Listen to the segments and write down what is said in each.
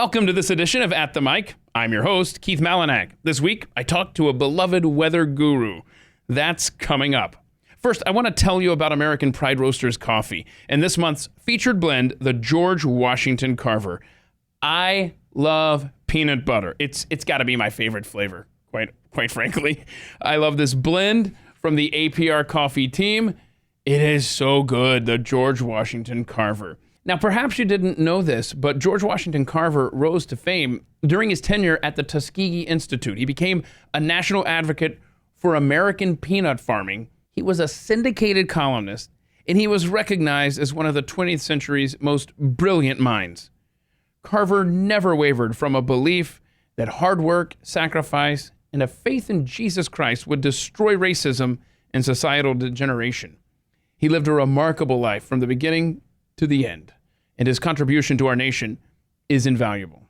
Welcome to this edition of At the Mic. I'm your host, Keith Malinak. This week, I talked to a beloved weather guru. That's coming up. First, I want to tell you about American Pride Roasters coffee and this month's featured blend, the George Washington Carver. I love peanut butter. It's got to be my favorite flavor, quite frankly. I love this blend from the APR coffee team. It is so good, the George Washington Carver. Now, perhaps you didn't know this, but George Washington Carver rose to fame during his tenure at the Tuskegee Institute. He became a national advocate for American peanut farming. He was a syndicated columnist, and he was recognized as one of the 20th century's most brilliant minds. Carver never wavered from a belief that hard work, sacrifice, and a faith in Jesus Christ would destroy racism and societal degeneration. He lived a remarkable life from the beginning to the end, and his contribution to our nation is invaluable.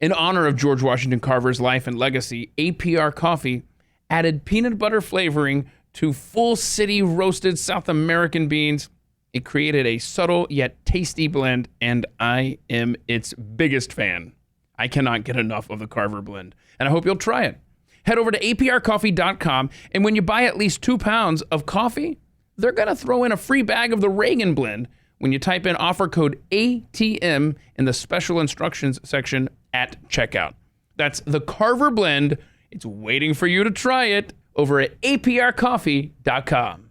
In honor of George Washington Carver's life and legacy, APR Coffee added peanut butter flavoring to full city roasted South American beans. It created a subtle yet tasty blend, and I am its biggest fan. I cannot get enough of the Carver blend, and I hope you'll try it. Head over to aprcoffee.com, and when you buy at least 2 pounds of coffee, they're going to throw in a free bag of the Reagan blend when you type in offer code ATM in the special instructions section at checkout. That's the Carver blend. It's waiting for you to try it over at aprcoffee.com.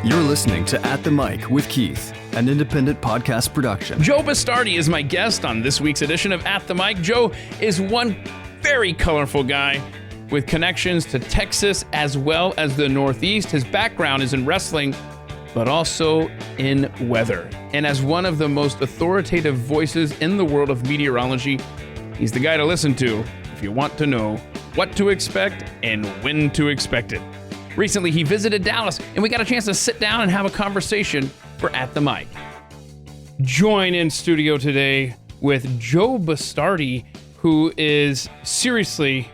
You're listening to At the Mic with Keith, an independent podcast production. Joe Bastardi is my guest on this week's edition of At the Mic. Joe is one very colorful guy with connections to Texas as well as the Northeast. His background is in wrestling, but also in weather. And as one of the most authoritative voices in the world of meteorology, he's the guy to listen to if you want to know what to expect and when to expect it. Recently, he visited Dallas, and we got a chance to sit down and have a conversation for At the Mic. Join in studio today with Joe Bastardi, who is seriously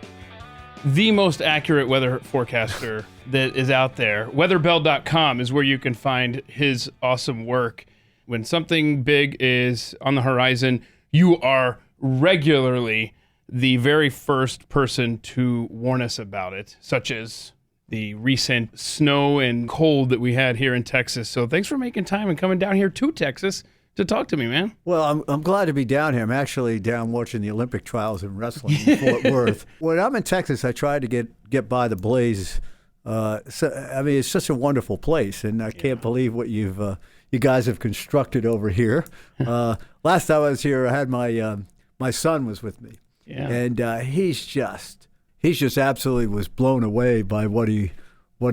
the most accurate weather forecaster that is out there. Weatherbell.com is where you can find his awesome work. When something big is on the horizon, you are regularly the very first person to warn us about it, such as the recent snow and cold that we had here in Texas. So thanks for making time and coming down here to Texas to talk to me, man. Well, I'm glad to be down here. I'm actually down watching the Olympic trials in wrestling in Fort Worth. When I'm in Texas, I try to get by the Blaze. It's such a wonderful place, and I can't believe what you guys have constructed over here. Last time I was here, I had my son was with me, and he's just absolutely was blown away by what he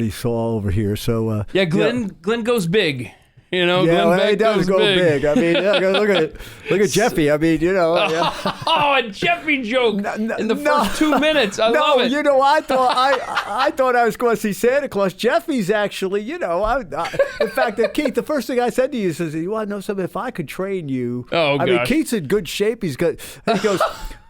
saw over here. So Glenn goes big. You know, he does go big. I mean, look at Jeffy. I mean, Oh, a Jeffy joke in the first 2 minutes. I love it. I thought I was going to see Santa Claus. Jeffy's actually, in fact, Keith, the first thing I said to you is, you want to know something? If I could train you. Oh, gosh. I mean, Keith's in good shape. He's good. And he goes,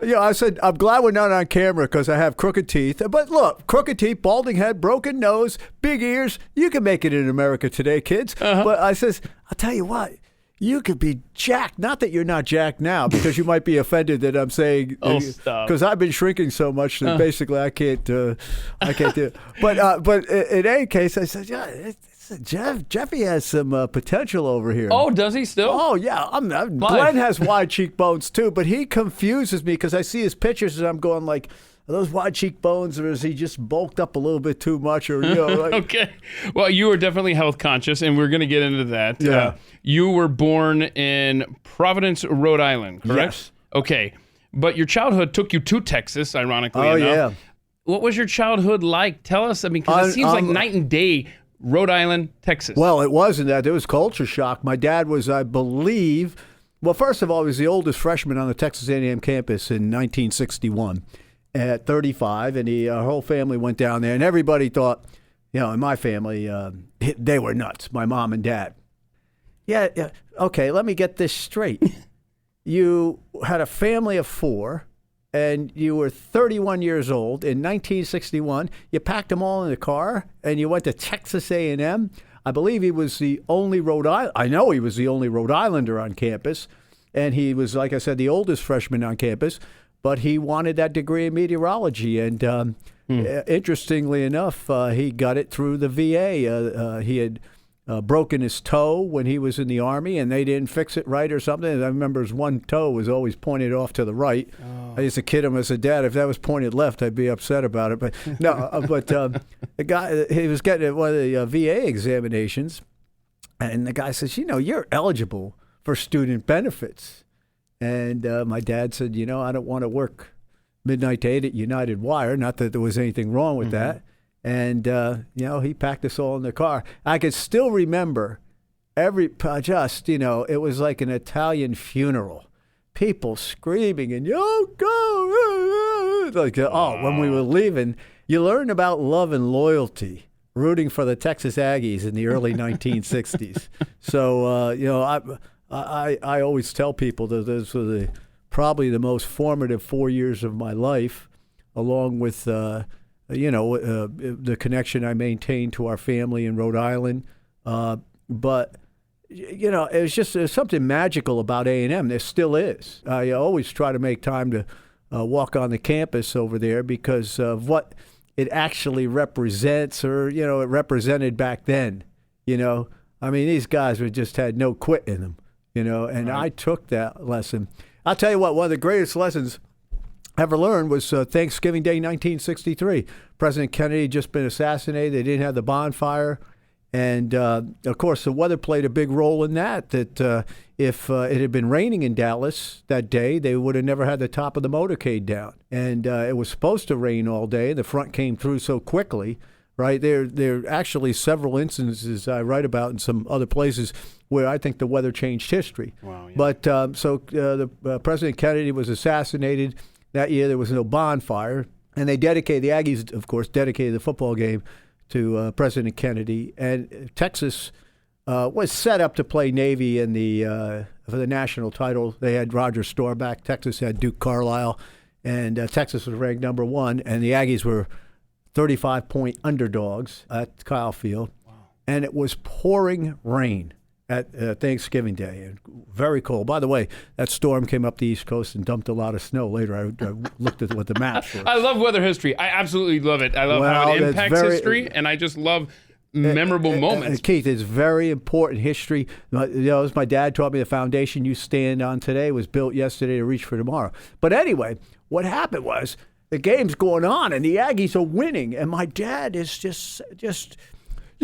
I said, I'm glad we're not on camera because I have crooked teeth. But look, crooked teeth, balding head, broken nose, big ears. You can make it in America today, kids. Uh-huh. But I says, I'll tell you what, you could be jacked. Not that you're not jacked now, because you might be offended that I'm saying. Oh, stop. Because I've been shrinking so much that basically I can't do it. But in any case, I said, Jeffy has some potential over here. Oh, does he still? Oh, yeah. Glenn has wide cheekbones, too, but he confuses me because I see his pictures and I'm going like, are those wide cheekbones, or is he just bulked up a little bit too much? Or Okay. Well, you are definitely health conscious, and we're going to get into that. Yeah. You were born in Providence, Rhode Island, correct? Yes. Okay. But your childhood took you to Texas, ironically enough. Yeah. What was your childhood like? Tell us. I mean, because it seems like night and day, Rhode Island, Texas. Well, it wasn't that. It was culture shock. My dad was, I believe, well, first of all, he was the oldest freshman on the Texas A&M campus in 1961. At 35, and our whole family went down there, and everybody thought, in my family, they were nuts, my mom and dad. Yeah, okay, let me get this straight. You had a family of 4, and you were 31 years old in 1961. You packed them all in the car, and you went to Texas A&M. I believe he was the only I know he was the only Rhode Islander on campus, and he was, like I said, the oldest freshman on campus. But he wanted that degree in meteorology, and interestingly enough, he got it through the VA. He had broken his toe when he was in the Army, and they didn't fix it right or something. I remember his one toe was always pointed off to the right. I used to kid him as a dad, if that was pointed left, I'd be upset about it. But no, the guy, he was getting one of the VA examinations, and the guy says, you're eligible for student benefits. And my dad said, I don't want to work midnight to 8 at United Wire. Not that there was anything wrong with that. And, he packed us all in the car. I could still remember it was like an Italian funeral. People screaming and, go. When we were leaving, you learn about love and loyalty, rooting for the Texas Aggies in the early 1960s. So, I always tell people that those were probably the most formative 4 years of my life, along with, the connection I maintained to our family in Rhode Island. But, there's something magical about A&M. There still is. I always try to make time to walk on the campus over there because of what it actually represents, or, it represented back then. These guys just had no quit in them. And right. I took that lesson. I'll tell you what, one of the greatest lessons I ever learned was Thanksgiving Day 1963. President Kennedy had just been assassinated. They didn't have the bonfire. And, of course, the weather played a big role in that if it had been raining in Dallas that day, they would have never had the top of the motorcade down. And it was supposed to rain all day. The front came through so quickly. Right, there are actually several instances I write about in some other places where I think the weather changed history. Wow, yeah. But President Kennedy was assassinated that year. There was no bonfire, and the Aggies, of course, dedicated the football game to President Kennedy. And Texas was set up to play Navy in for the national title. They had Roger Staubach. Texas had Duke Carlisle, and Texas was ranked number 1, and the Aggies were 35-point underdogs at Kyle Field. Wow. And it was pouring rain at Thanksgiving Day, and very cold. By the way, that storm came up the East Coast and dumped a lot of snow later. I looked at what the maps were. I love weather history. I absolutely love it. I love how it impacts history, and I just love memorable moments. Keith, it's very important history. As my dad taught me, the foundation you stand on today was built yesterday to reach for tomorrow. But anyway, what happened was, the game's going on, and the Aggies are winning. And my dad is just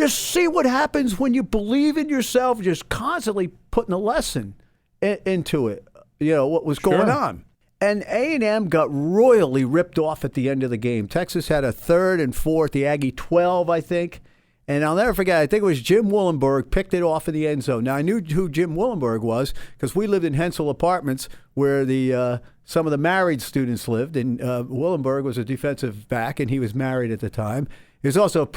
see what happens when you believe in yourself, just constantly putting a lesson into it, what was going on. And A&M got royally ripped off at the end of the game. Texas had a 3rd and 4th, the Aggie 12, I think. And I'll never forget, I think it was Jim Willenberg picked it off in the end zone. Now, I knew who Jim Willenberg was because we lived in Hensel Apartments where some of the married students lived. And Willenberg was a defensive back, and he was married at the time. He was also a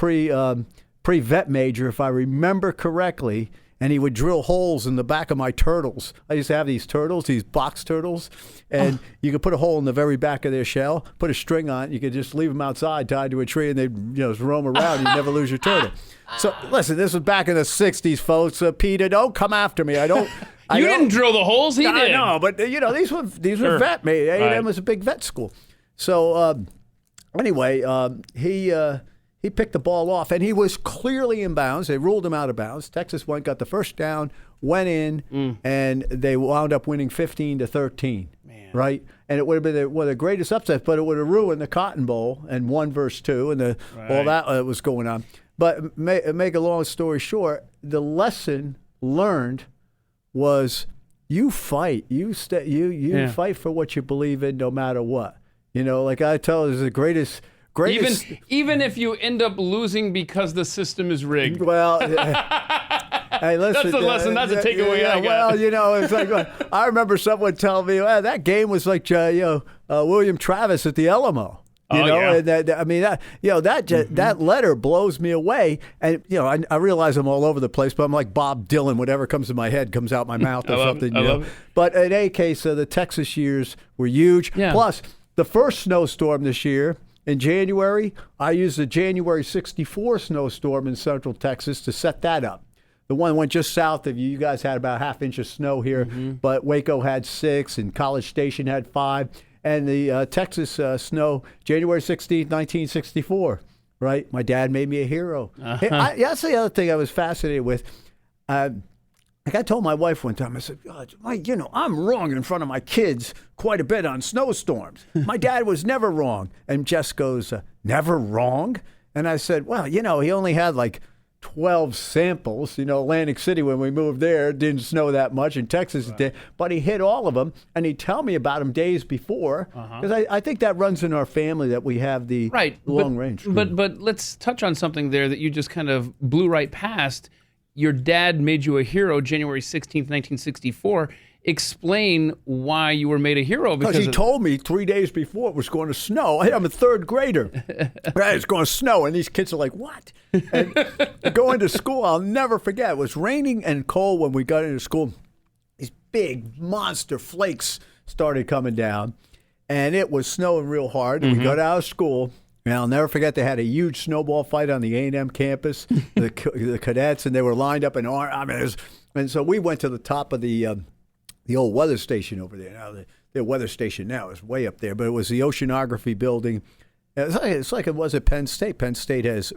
pre-vet major, if I remember correctly. And he would drill holes in the back of my turtles. I used to have these turtles, these box turtles, and you could put a hole in the very back of their shell, put a string on it, you could just leave them outside tied to a tree, and they'd just roam around. You'd never lose your turtle. So, listen, this was back in the 60s, folks. Peter, don't come after me. You didn't drill the holes, he did. I know, but, these were vet made. A&M was a big vet school. So, anyway, he picked the ball off, and he was clearly in bounds. They ruled him out of bounds. Texas got the first down, went in, and they wound up winning 15-13. Man. Right? And it would have been one of the greatest upsets, but it would have ruined the Cotton Bowl and 1 versus 2 and all that was going on. But make a long story short, the lesson learned was you fight. You fight for what you believe in no matter what. Like I tell you, the greatest. Even if you end up losing because the system is rigged. Well, hey, listen, that's the lesson. That's a takeaway I got. Well, it's like I remember someone telling me, that game was like William Travis at the Alamo. And that letter blows me away. And I realize I'm all over the place, but I'm like Bob Dylan. Whatever comes in my head comes out my mouth or something. But in any case, the Texas years were huge. Yeah. Plus, the first snowstorm this year in January. I used the January 64 snowstorm in central Texas to set that up. The one went just south of you. You guys had about a half inch of snow here, but Waco had 6 and College Station had 5. And the Texas snow, January 16th, 1964, right? My dad made me a hero. That's the other thing I was fascinated with. Like I told my wife one time, I said, God, Mike, I'm wrong in front of my kids quite a bit on snowstorms. My dad was never wrong. And Jess goes, never wrong? And I said, well, he only had like 12 samples. Atlantic City, when we moved there, it didn't snow that much. In Texas, it did. But he hit all of them, and he'd tell me about them days before. Because I think that runs in our family, that we have the long range. But let's touch on something there that you just kind of blew right past. Your dad made you a hero January 16th, 1964. Explain why you were made a hero. Because he told me 3 days before it was going to snow. I'm a third grader. Right, it's going to snow. And these kids are like, what? And going to school, I'll never forget. It was raining and cold when we got into school. These big monster flakes started coming down. And it was snowing real hard. And we got out of school. And I'll never forget, they had a huge snowball fight on the A&M campus, the cadets, and they were lined up in arms. And so we went to the top of the old weather station over there. Now the weather station now is way up there, but it was the oceanography building. It's like it was at Penn State. Penn State has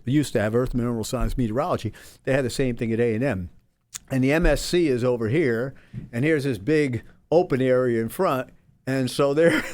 used to have earth mineral science meteorology. They had the same thing at A&M. And the MSC is over here, and here's this big open area in front. And so they're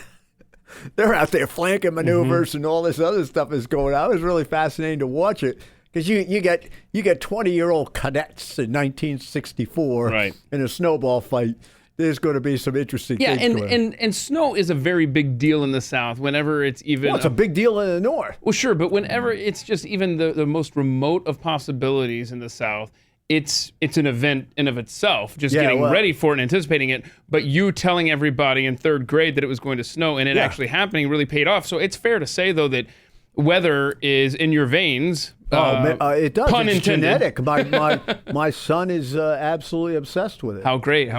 out there flanking maneuvers and all this other stuff is going on. It was really fascinating to watch it because you get 20-year-old cadets in 1964 in a snowball fight. There's going to be some interesting things going on. And snow is a very big deal in the South. Whenever it's even it's a big deal in the North. Well, sure, but whenever it's just even the most remote of possibilities in the South, it's an event in of itself, just getting ready for it and anticipating it. But you telling everybody in third grade that it was going to snow and it actually happening really paid off. So it's fair to say, though, that weather is in your veins. It does. Pun it's intended. Genetic. My son is absolutely obsessed with it. How great.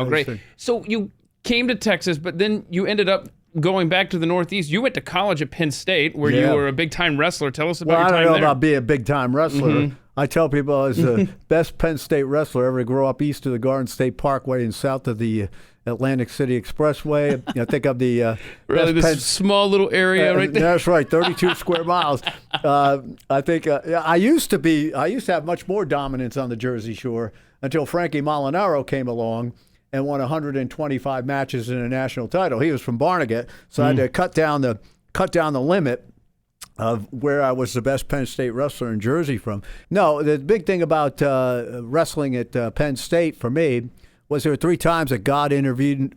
So you came to Texas, but then you ended up going back to the Northeast. You went to college at Penn State, where you were a big-time wrestler. Tell us about your time there. I don't know about being a big-time wrestler. I tell people I was the best Penn State wrestler ever to grow up east of the Garden State Parkway and south of the Atlantic City Expressway. I think of the really this small little area right there. That's right, 32 square miles. I think I used to have much more dominance on the Jersey Shore until Frankie Molinaro came along and won 125 matches in a national title. He was from Barnegat, so I had to cut down the limit of where I was the best Penn State wrestler in Jersey from. No, the big thing about wrestling at Penn State for me was there were 3 times that God intervened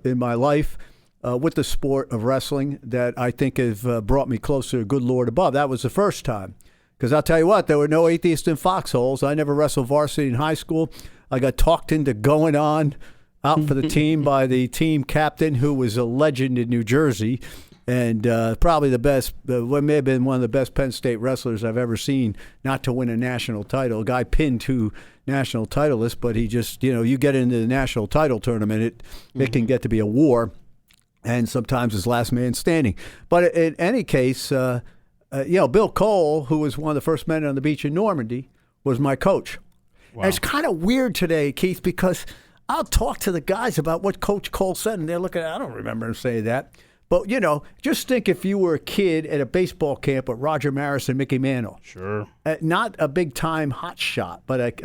in my life with the sport of wrestling that I think have brought me closer to the good Lord above. That was the first time. Because I'll tell you what, there were no atheists in foxholes. I never wrestled varsity in high school. I got talked into going on out for the team by the team captain, who was a legend in New Jersey. And probably the best, what may have been one of the best Penn State wrestlers I've ever seen, not to win a national title. A guy pinned 2 national titleists, but he just, you get into the national title tournament, it can get to be a war, and sometimes it's last man standing. But in any case, Bill Cole, who was one of the first men on the beach in Normandy, was my coach. Wow. And it's kind of weird today, Keith, because I'll talk to the guys about what Coach Cole said, and they're looking at, I don't remember him saying that. But, just think if you were a kid at a baseball camp with Roger Maris and Mickey Mantle. Sure. Not a big-time hot shot, but,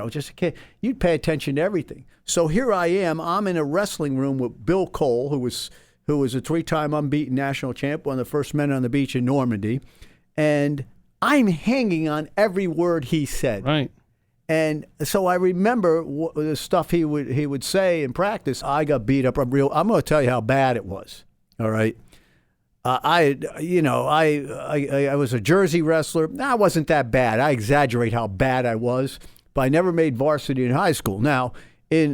just a kid. You'd pay attention to everything. So here I am. I'm in a wrestling room with Bill Cole, who was a 3-time unbeaten national champ, one of the first men on the beach in Normandy. And I'm hanging on every word he said. Right. And so I remember the stuff he would say in practice. I got beat up. I'm going to tell you how bad it was. All right. I was a Jersey wrestler. I wasn't that bad. I exaggerate how bad I was, but I never made varsity in high school. Now,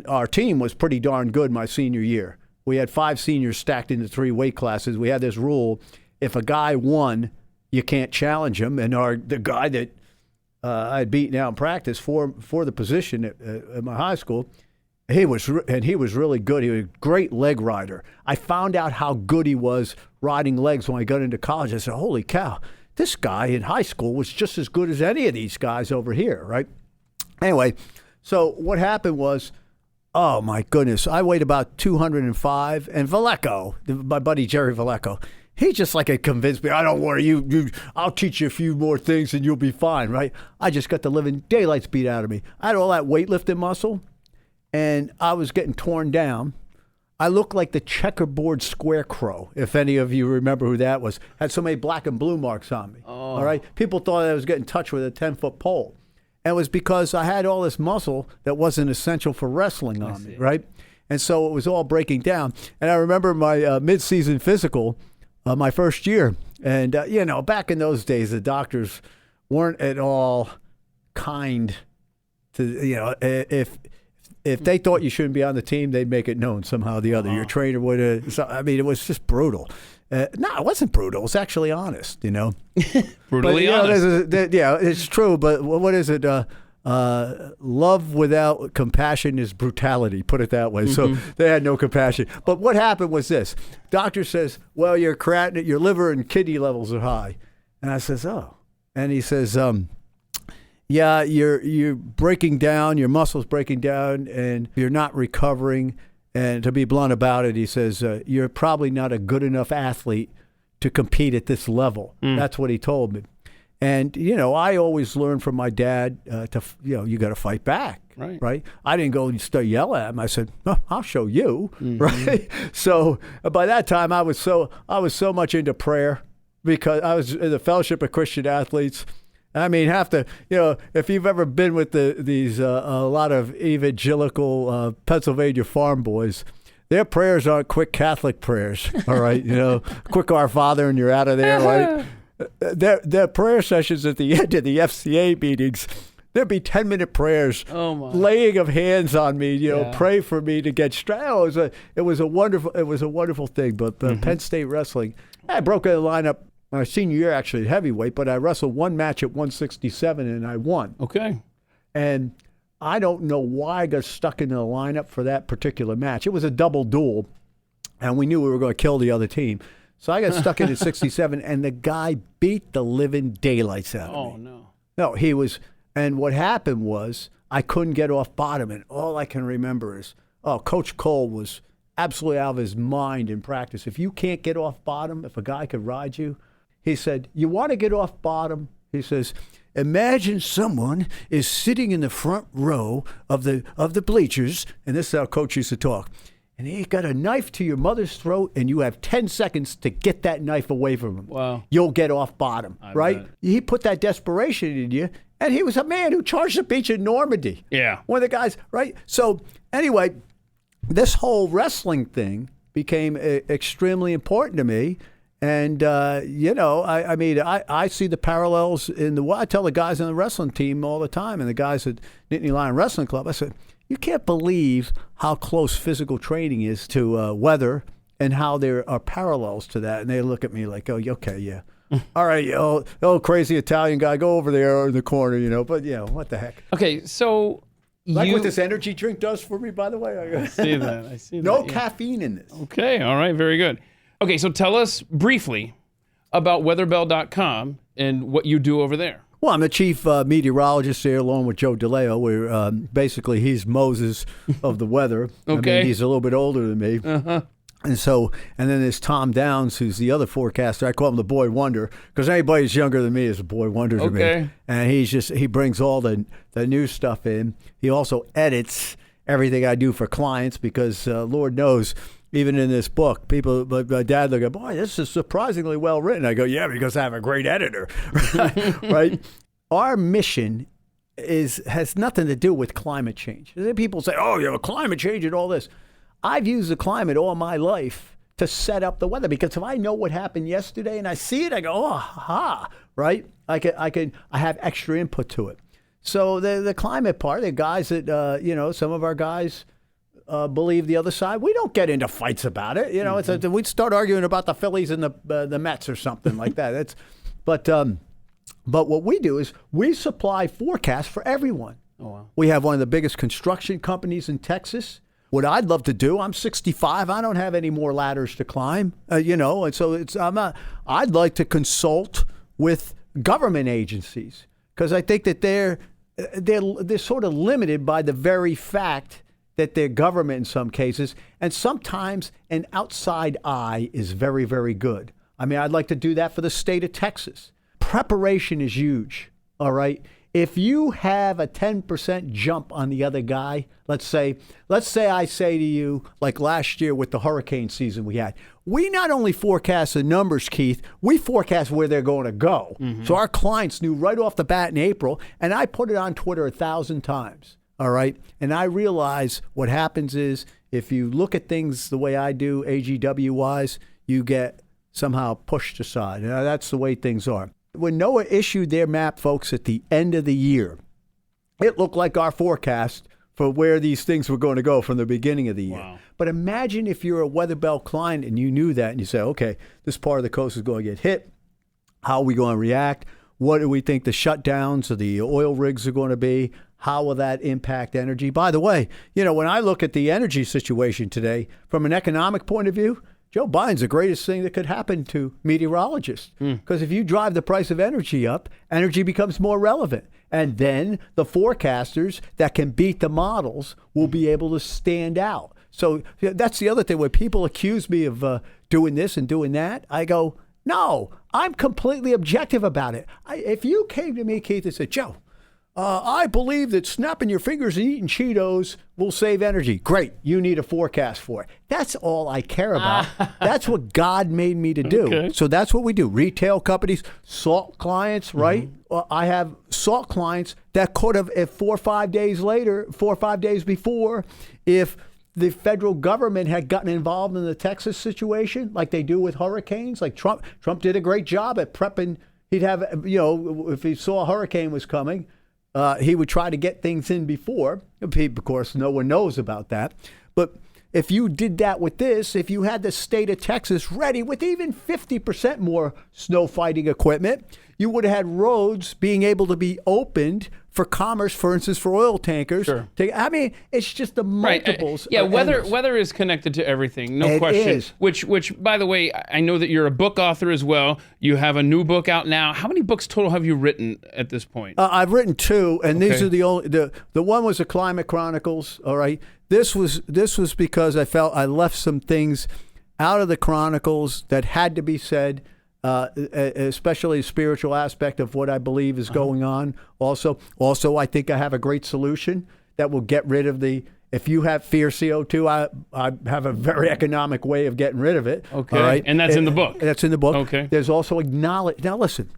our team was pretty darn good my senior year. We had 5 seniors stacked into 3 weight classes. We had this rule: if a guy won, you can't challenge him. And the guy that I had beaten out in practice for the position at my high school, He was really good. He was a great leg rider. I found out how good he was riding legs when I got into college. I said, holy cow, this guy in high school was just as good as any of these guys over here, right? Anyway, so what happened was, oh my goodness, I weighed about 205, and Valleco, my buddy Jerry Valleco, he just like had convinced me, I don't worry, I'll teach you a few more things and you'll be fine, right? I just got the living daylights beat out of me. I had all that weightlifting muscle, and I was getting torn down. I looked like the checkerboard scarecrow, if any of you remember who that was. Had so many black and blue marks on me. All right? People thought I was getting touched with a 10-foot pole. And it was because I had all this muscle that wasn't essential for wrestling on me, right? And so it was all breaking down. And I remember my mid-season physical, my first year. And, back in those days, the doctors weren't at all kind to, if they thought you shouldn't be on the team, they'd make it known somehow or the other. Your trainer would have. It was just brutal. No, it wasn't brutal. It was actually honest, Brutally honest. It's true. But what is it? Love without compassion is brutality. Put it that way. Mm-hmm. So they had no compassion. But what happened was this. Doctor says, well, your creatinine, your liver and kidney levels are high. And I says, oh. And he says, yeah, you're breaking down, your muscle's breaking down, and you're not recovering. And to be blunt about it, he says, you're probably not a good enough athlete to compete at this level. That's what he told me. And, I always learned from my dad you got to fight back, right? I didn't go and start yelling at him. I said, oh, I'll show you, right? So by that time, I was so much into prayer because I was in the Fellowship of Christian Athletes. I mean, if you've ever been with these a lot of evangelical Pennsylvania farm boys, their prayers aren't quick Catholic prayers, all right? Quick Our Father and you're out of there, right? Their prayer sessions at the end of the FCA meetings, there'd be 10-minute prayers, laying of hands on me, pray for me to get straight. It was a wonderful thing. But Penn State wrestling, I broke a lineup my senior year, actually, at heavyweight, but I wrestled one match at 167 and I won. Okay. And I don't know why I got stuck in the lineup for that particular match. It was a double duel, and we knew we were going to kill the other team. So I got stuck in at 67, and the guy beat the living daylights out of me. Oh, no. No, he was, and what happened was I couldn't get off bottom, and all I can remember is, Coach Cole was absolutely out of his mind in practice. If you can't get off bottom, if a guy could ride you, he said, you want to get off bottom? He says, imagine someone is sitting in the front row of the bleachers, and this is how Coach used to talk, and he got a knife to your mother's throat, and you have 10 seconds to get that knife away from him. Wow. You'll get off bottom, right? Bet. He put that desperation in you, and he was a man who charged the beach in Normandy. Yeah. One of the guys, right? So anyway, this whole wrestling thing became extremely important to me. And, I see the parallels I tell the guys on the wrestling team all the time and the guys at Nittany Lion Wrestling Club, I said, you can't believe how close physical training is to weather and how there are parallels to that. And they look at me like, oh, okay, yeah. All right, oh, crazy Italian guy, go over there in the corner, but, what the heck. Okay, so like what this energy drink does for me, by the way. I see that. No caffeine in this. Okay, all right, very good. Okay, so tell us briefly about weatherbell.com and what you do over there. Well, I'm the chief meteorologist here along with Joe DeLeo. We're basically, he's Moses of the weather. Okay. I mean, he's a little bit older than me. Uh-huh. And then there's Tom Downs, who's the other forecaster. I call him the boy wonder because anybody who's younger than me is a boy wonder to me. And he brings all the new stuff in. He also edits everything I do for clients because Lord knows, even in this book, my dad look at, boy, this is surprisingly well written. I go, yeah, because I have a great editor, right? Our mission has nothing to do with climate change. People say, oh, climate change and all this. I've used the climate all my life to set up the weather because if I know what happened yesterday and I see it, I go, oh, ha, right? I have extra input to it. So the climate part, the guys that, some of our guys believe the other side. We don't get into fights about it. We'd start arguing about the Phillies and the Mets or something like that. But what we do is we supply forecasts for everyone. Oh, wow. We have one of the biggest construction companies in Texas. What I'd love to do, I'm 65. I don't have any more ladders to climb, and so I'd like to consult with government agencies because I think that they're sort of limited by the very fact that they're government in some cases, and sometimes an outside eye is very, very good. I mean, I'd like to do that for the state of Texas. Preparation is huge, all right? If you have a 10% jump on the other guy, let's say I say to you, like last year with the hurricane season we had, we not only forecast the numbers, Keith, we forecast where they're going to go. Mm-hmm. So our clients knew right off the bat in April, and I put it on Twitter 1,000 times, all right? And I realize what happens is if you look at things the way I do, AGW-wise, you get somehow pushed aside. Now, that's the way things are. When NOAA issued their map, folks, at the end of the year, it looked like our forecast for where these things were going to go from the beginning of the year. Wow. But imagine if you're a weather belt client and you knew that and you say, okay, this part of the coast is going to get hit. How are we going to react? What do we think the shutdowns of the oil rigs are going to be? How will that impact energy? By the way, when I look at the energy situation today, from an economic point of view, Joe Biden's the greatest thing that could happen to meteorologists. Because if you drive the price of energy up, energy becomes more relevant. And then the forecasters that can beat the models will be able to stand out. So that's the other thing. When people accuse me of doing this and doing that, I go, no, I'm completely objective about it. If you came to me, Keith, and said, Joe, I believe that snapping your fingers and eating Cheetos will save energy. Great. You need a forecast for it. That's all I care about. That's what God made me to do. Okay. So that's what we do. Retail companies, salt clients, right? I have salt clients that could have, if 4 or 5 days before, if the federal government had gotten involved in the Texas situation, like they do with hurricanes, like Trump did a great job at prepping. He'd have, if he saw a hurricane was coming, he would try to get things in before. Of course, no one knows about that. But if you did that with this, if you had the state of Texas ready with even 50% more snow fighting equipment, you would have had roads being able to be opened for commerce, for instance, for oil tankers. Sure. I mean, it's just the multiples. Yeah, are endless. weather is connected to everything, no question. Is. Which, by the way, I know that you're a book author as well. You have a new book out now. How many books total have you written at this point? I've written 2, and Okay. these are the only. The one was the Climate Chronicles. All right, this was because I felt I left some things out of the Chronicles that had to be said. Especially the spiritual aspect of what I believe is going on. Also, I think I have a great solution that will get rid of if you have fear CO2, I have a very economic way of getting rid of it. Okay, all right? and that's in the book. That's in the book. Okay. There's also acknowledge. Now listen,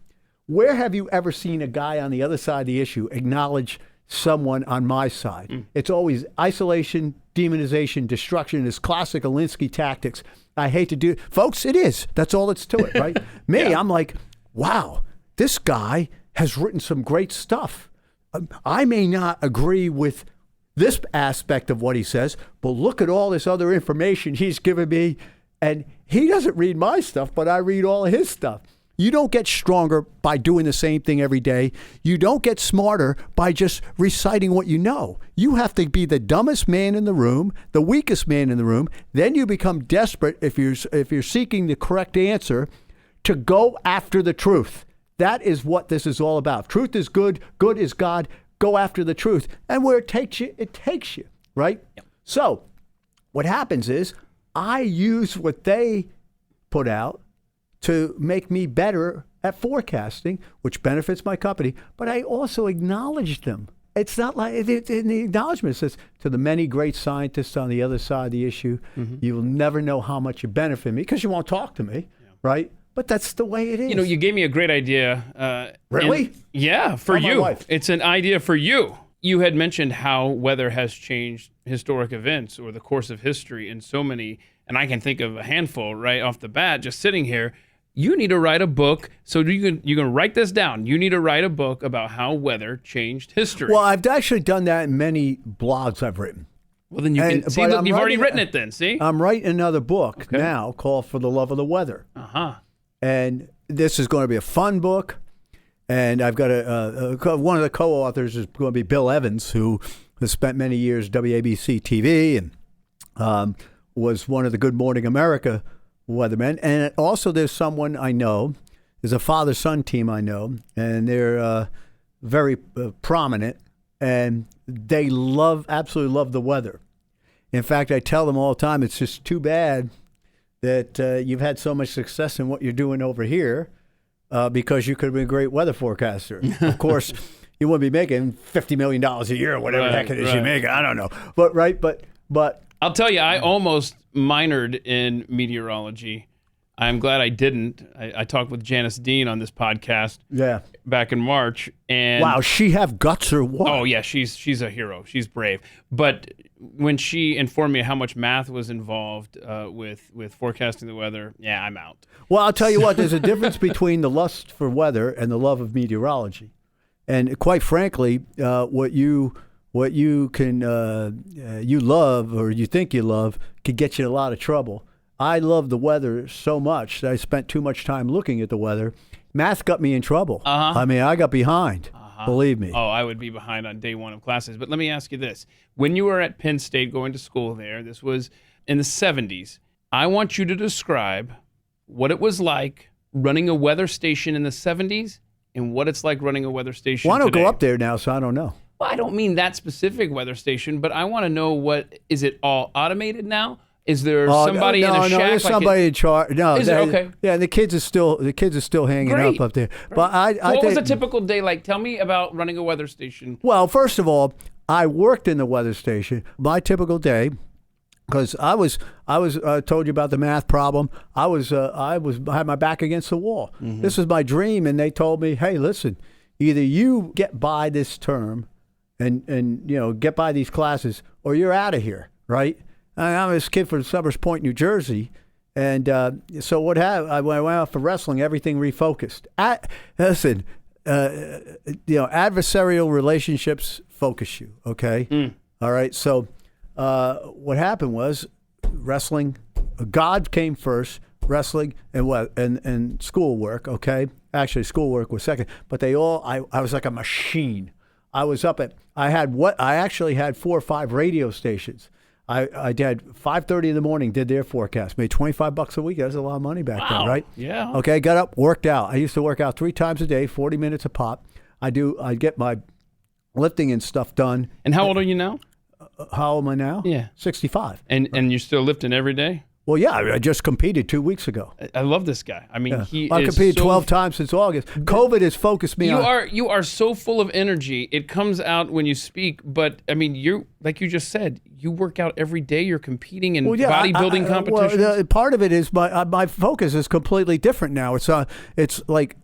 where have you ever seen a guy on the other side of the issue acknowledge someone on my side? It's always isolation, demonization, destruction. It's classic Alinsky tactics. I hate to do it. Folks, it is. That's all it's to it, right? Me, I'm like, wow, this guy has written some great stuff. I may not agree with this aspect of what he says, but look at all this other information he's given me. And he doesn't read my stuff, but I read all of his stuff. You don't get stronger by doing the same thing every day. You don't get smarter by just reciting what you know. You have to be the dumbest man in the room, the weakest man in the room. Then you become desperate if you're seeking the correct answer to go after the truth. That is what this is all about. Truth is good. Good is God. Go after the truth. And where it takes you, right? Yep. So what happens is I use what they put out to make me better at forecasting, which benefits my company, but I also acknowledge them. It's not like in the acknowledgement, it says, to the many great scientists on the other side of the issue, you will never know how much you benefit me because you won't talk to me, right? But that's the way it is. You gave me a great idea. Really? Yeah, for Tell my you. wife. It's an idea for you. You had mentioned how weather has changed historic events or the course of history in so many, and I can think of a handful right off the bat just sitting here. You need to write a book, so you can write this down. You need to write a book about how weather changed history. Well, I've actually done that in many blogs I've written. Well, then you can see that you've already written it then, see? I'm writing another book now called For the Love of the Weather. Uh-huh. And this is going to be a fun book. And I've got one of the co-authors is going to be Bill Evans, who has spent many years WABC TV and was one of the Good Morning America weathermen. And also there's someone I know, there's a father-son team I know, and they're very prominent, and they absolutely love the weather. In fact, I tell them all the time, it's just too bad that you've had so much success in what you're doing over here because you could have been a great weather forecaster. Of course, you wouldn't be making $50 million a year or whatever the heck it is you make. I don't know. But I'll tell you, I almost minored in meteorology. I'm glad I didn't. I talked with Janice Dean on this podcast back in March. And wow, she have guts or what? Oh, yeah, she's a hero. She's brave. But when she informed me how much math was involved with forecasting the weather, yeah, I'm out. Well, I'll tell you what, there's a difference between the lust for weather and the love of meteorology. And quite frankly, what you can you love or you think you love could get you in a lot of trouble. I love the weather so much that I spent too much time looking at the weather. Math got me in trouble. I mean, I got behind. Believe me. Oh, I would be behind on day one of classes. But let me ask you this. When you were at Penn State going to school there, this was in the 70s, I want you to describe what it was like running a weather station in the 70s and what it's like running a weather station Well, I don't today. go up there now, so I don't know. Well, I don't mean that specific weather station, but I want to know is it all automated now? Is there somebody in a shack? No, there's somebody in charge. No, is it okay? Yeah, the kids are still hanging Great. up there. Great. But what was a typical day like? Tell me about running a weather station. Well, first of all, I worked in the weather station. My typical day, because I was told you about the math problem. I had my back against the wall. Mm-hmm. This was my dream, and they told me, hey, listen, either you get by this term, and get by these classes, or you're out of here, right? I'm this kid from Summers Point, New Jersey, and so what happened? When I went out for wrestling, everything refocused. Listen, adversarial relationships focus you. Okay, all right. So what happened was wrestling. God came first. Wrestling and schoolwork. Okay, actually, schoolwork was second. But I was like a machine. I was up at. I actually had 4 or 5 radio stations. I did 5:30 in the morning, did their forecast, made $25 a week. That was a lot of money back then, right? Yeah. Okay, got up, worked out. I used to work out 3 times a day, 40 minutes a pop. I'd get my lifting and stuff done. And how old are you now? How old am I now? Yeah. 65. And you're still lifting every day? Well, yeah, I just competed 2 weeks ago. I love this guy. I mean, I've competed 12 times since August. COVID has focused me on. You are so full of energy. It comes out when you speak, but I mean, you like you just said, you work out every day. You're competing in bodybuilding competitions. Well, part of it is my focus is completely different now. It's like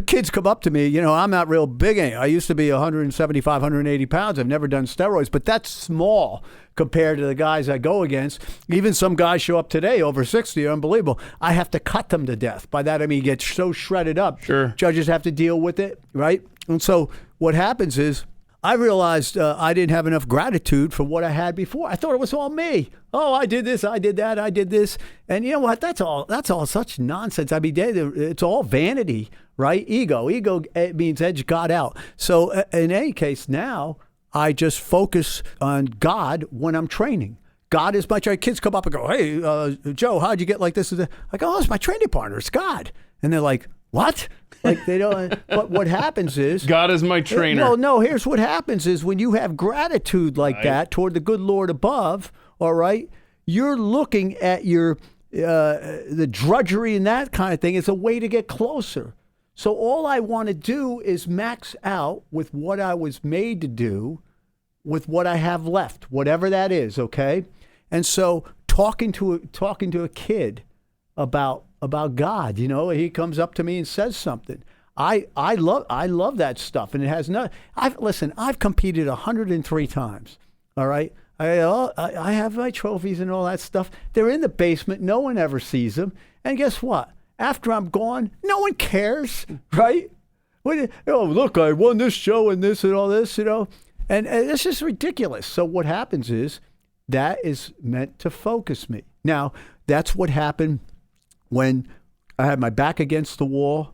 kids come up to me. I'm not real big. I used to be 175, 180 pounds. I've never done steroids, but that's small compared to the guys I go against. Even some guys show up today over 60, unbelievable. I have to cut them to death. By that I mean get so shredded up. Sure. Judges have to deal with it, right? And so what happens is I realized I didn't have enough gratitude for what I had before. I thought it was all me. Oh, I did this, I did that, I did this. And you know what? That's all such nonsense. I mean, it's all vanity, right? Ego means edge God out. So in any case now, I just focus on God when I'm training. God is my trainer. Kids come up and go, hey, Joe, how'd you get like this? I go, oh, it's my training partner. It's God. And they're like, what? Like they don't. But what happens is God is my trainer. Well, no. Here's what happens is when you have gratitude like that toward the good Lord above. All right, you're looking at your the drudgery and that kind of thing as a way to get closer. So all I want to do is max out with what I was made to do, with what I have left, whatever that is. Okay, and so talking to a kid about God, he comes up to me and says something. I love that stuff, and it has no. I've competed 103 times. All right, I have my trophies and all that stuff. They're in the basement. No one ever sees them. And guess what? After I'm gone, no one cares, right? Look, I won this show and this and all this, and it's just ridiculous. So what happens is that is meant to focus me. Now, that's what happened when I had my back against the wall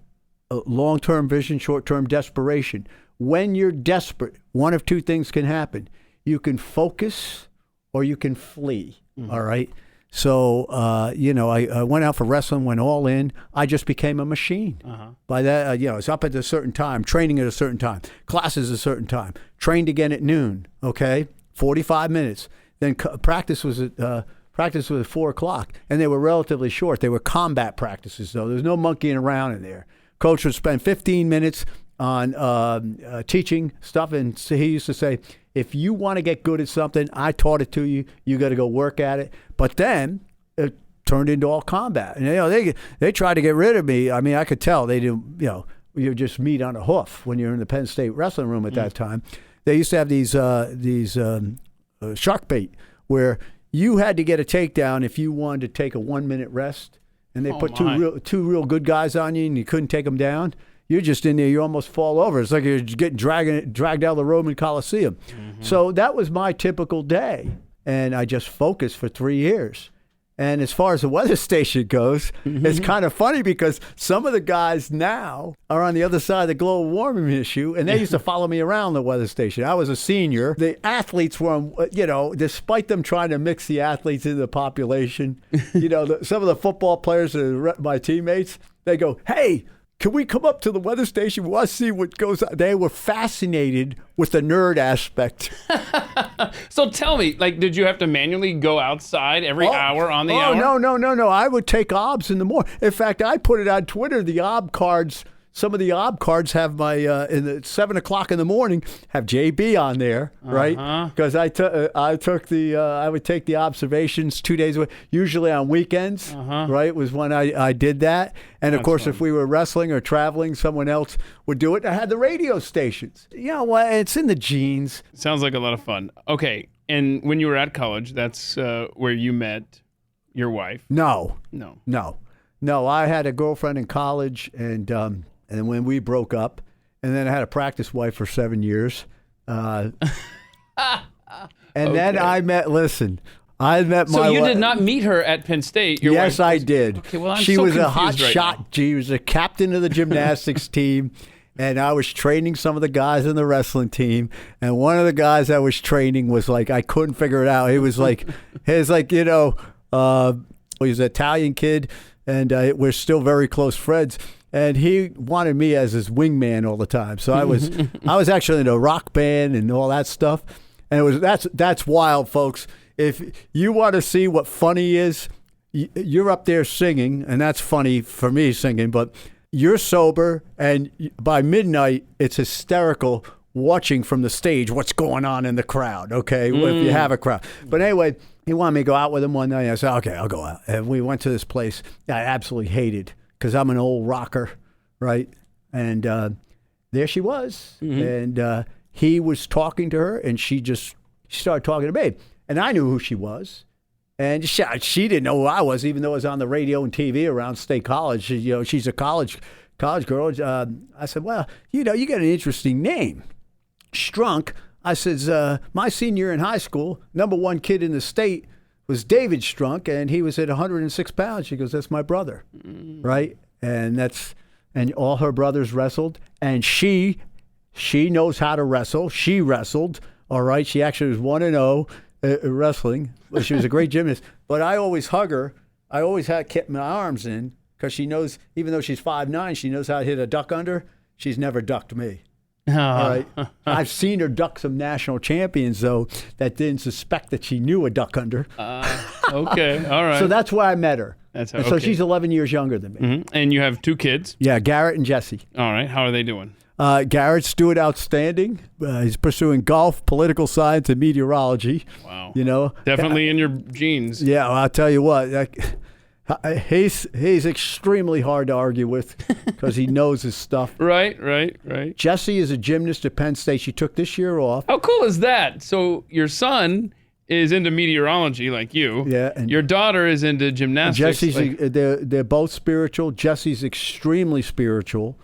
long-term vision, short-term desperation. When you're desperate, one of two things can happen. You can focus or you can flee, all right? So, I went out for wrestling, went all in. I just became a machine. By that, it's up at a certain time, training at a certain time, classes at a certain time, trained again at noon, okay? 45 minutes. Then practice was at 4 o'clock, and they were relatively short. They were combat practices, though. There's no monkeying around in there. Coach would spend 15 minutes on teaching stuff, and so he used to say, if you want to get good at something, I taught it to you. You got to go work at it. But then it turned into all combat, and they tried to get rid of me. I mean, I could tell they didn't. You just meet on a hoof when you're in the Penn State wrestling room at that time. They used to have these shark bait where you had to get a takedown if you wanted to take a 1-minute rest, and they put two real good guys on you, and you couldn't take them down. You're just in there. You almost fall over. It's like you're getting dragged out of the Roman Coliseum. So that was my typical day, and I just focused for 3 years. And as far as the weather station goes, it's kind of funny because some of the guys now are on the other side of the global warming issue, and they used to follow me around the weather station. I was a senior. The athletes were, despite them trying to mix the athletes into the population, some of the football players that are my teammates, they go, hey, can we come up to the weather station? We want to see what goes on. They were fascinated with the nerd aspect. So tell me, did you have to manually go outside every hour on the hour? No. I would take obs in the morning. In fact, I put it on Twitter, the ob cards. Some of the ob cards have my, in the 7 o'clock in the morning, have JB on there, right? Because I would take the observations 2 days away, usually on weekends, right? Was when I did that. And of course, if we were wrestling or traveling, someone else would do it. I had the radio stations. It's in the genes. Sounds like a lot of fun. Okay. And when you were at college, that's where you met your wife? No. I had a girlfriend in college, and when we broke up, and then I had a practice wife for 7 years. And then I met my wife. So you did not meet her at Penn State? Yes, I did. Okay, well, she was a hot shot. She was a captain of the gymnastics team, and I was training some of the guys in the wrestling team. And one of the guys I was training was like, I couldn't figure it out. He was like, he was an Italian kid, and we're still very close friends. And he wanted me as his wingman all the time. So I was actually in a rock band and all that stuff. And that's wild, folks. If you want to see what funny is, you're up there singing, and that's funny for me singing, but you're sober, and by midnight, it's hysterical watching from the stage what's going on in the crowd, okay, if you have a crowd. But anyway, he wanted me to go out with him one night. I said, okay, I'll go out. And we went to this place I absolutely hated, because I'm an old rocker, right? And there she was. And he was talking to her, and she started talking to me. And I knew who she was. And she didn't know who I was, even though I was on the radio and TV around State College. She's a college girl. I said, well, you got an interesting name. Strunk. I said, my senior year in high school, number one kid in the state was David Strunk, and he was at 106 pounds. She goes, that's my brother, right? And all her brothers wrestled, and she knows how to wrestle. She wrestled, all right? She actually was 1-0 wrestling. She was a great gymnast. But I always hug her. I always kept my arms in, because she knows, even though she's 5'9", she knows how to hit a duck under. She's never ducked me. All right. I've seen her duck some national champions, though, that didn't suspect that she knew a duck under. Okay, all right. So that's where I met her. So she's 11 years younger than me. And you have two kids? Yeah, Garrett and Jesse. All right. How are they doing? Garrett's doing outstanding. He's pursuing golf, political science, and meteorology. Wow. Definitely in your genes. Yeah, well, I'll tell you what. He's extremely hard to argue with because he knows his stuff. Right. Jessie is a gymnast at Penn State. She took this year off. How cool is that? So your son is into meteorology like you. Yeah. And your daughter is into gymnastics. Jessie's they're both spiritual. Jessie's extremely spiritual.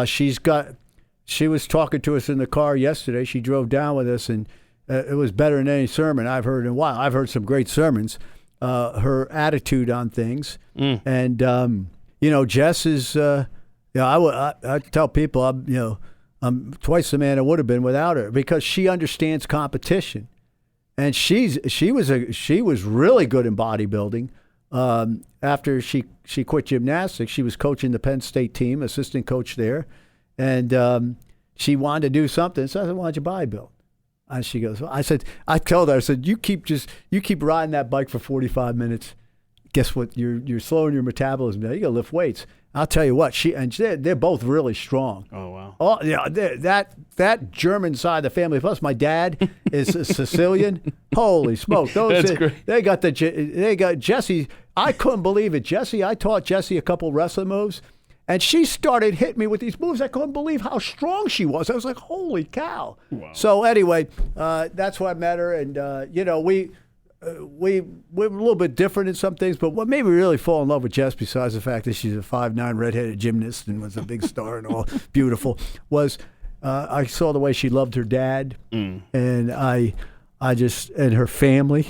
She was talking to us in the car yesterday. She drove down with us, and it was better than any sermon I've heard in a while. I've heard some great sermons. Her attitude on things. And, Jess is Yeah, I tell people I'm twice the man I would have been without her because she understands competition, and she was really good in bodybuilding. After she quit gymnastics, she was coaching the Penn State team, assistant coach there, and she wanted to do something. So I said, "Why don't you bodybuild?" And she goes, I told her, I said, you keep riding that bike for 45 minutes. Guess what? You're slowing your metabolism down. You got to lift weights. I'll tell you what. They're both really strong. Oh wow. Oh yeah, that German side of the family. Plus, my dad is a Sicilian. Holy smoke! That's great. They got Jesse. I couldn't believe it. I taught Jesse a couple wrestling moves. And she started hitting me with these moves. I couldn't believe how strong she was. I was like, holy cow. Wow. So anyway, that's why I met her. And, we're a little bit different in some things. But what made me really fall in love with Jess, besides the fact that she's a 5'9" redheaded gymnast and was a big star and all beautiful, was I saw the way she loved her dad. And I just, and her family.